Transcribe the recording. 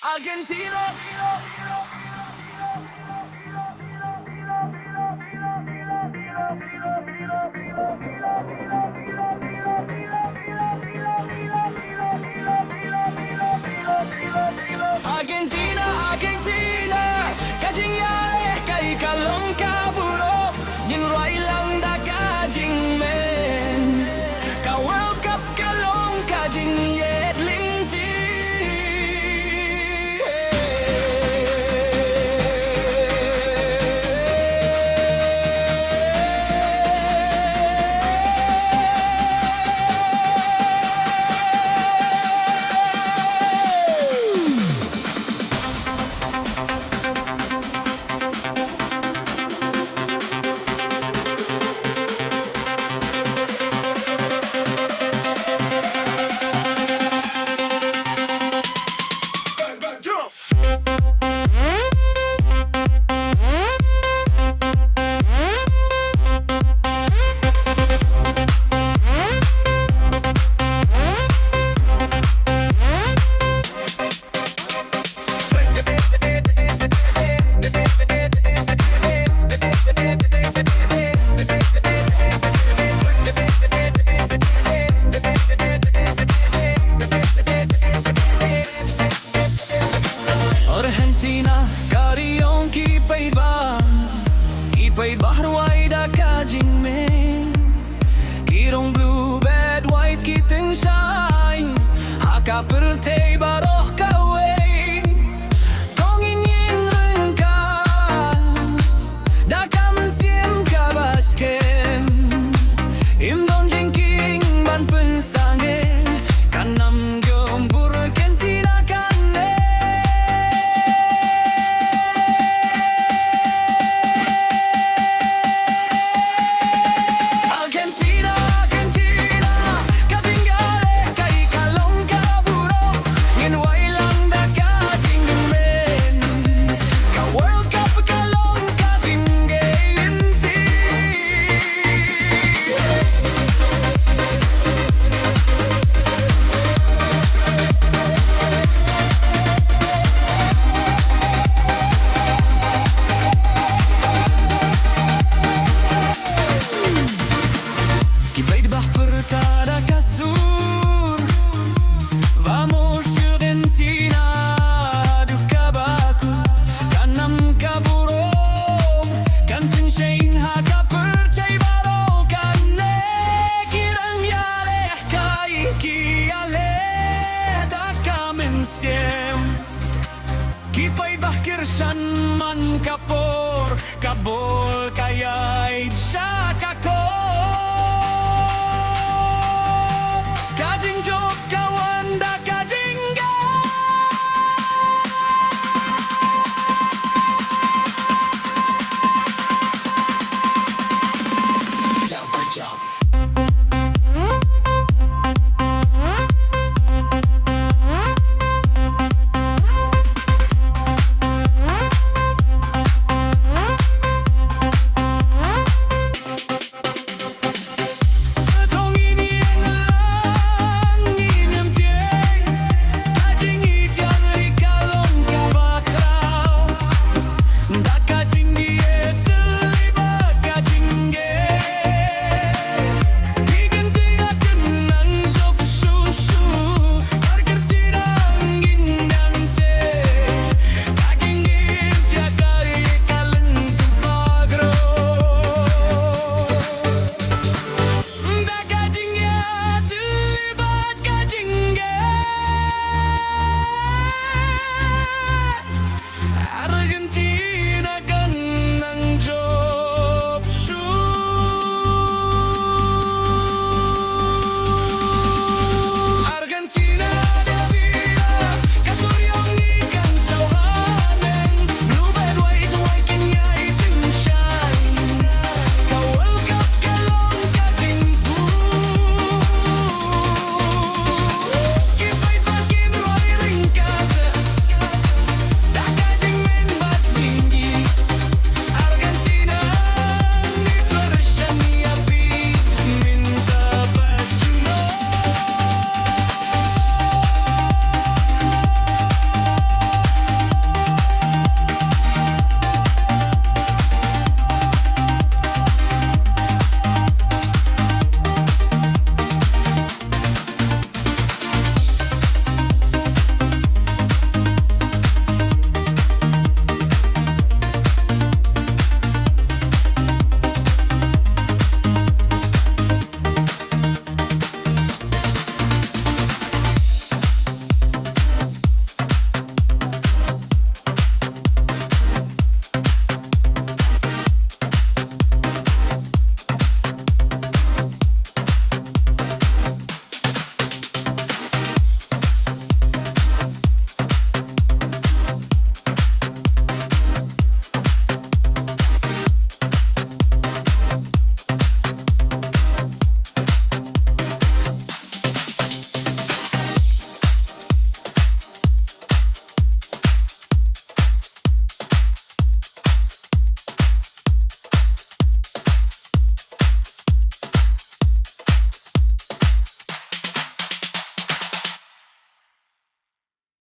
Argentina. Argentina, Argentina, kajing yale kay kalong kaburo, yin roi lang da kajing men, ka World Cup kalong kajing iet ling ti. Argentina, kariyong kipaid bahar waida kajing men, kirong blue bed white kiteng shine, haka pertay baroh kaway, tongin yin rengka, da kamen siem kabashken, imdon jingking ban pensange, kanam gembur Argentina kane. Argentina, Argentina, kajingale kay kalong kaburo, ngin wailang da kajing men, ka World Cup kalong kajing gainti. Kibaid bah pertada kasur, vamos Argentina, duka baku, kanam kaburong, kanting shain haka percay baro kane, kirang yale kai kiale, da kamen siem, kipaid bah kirsan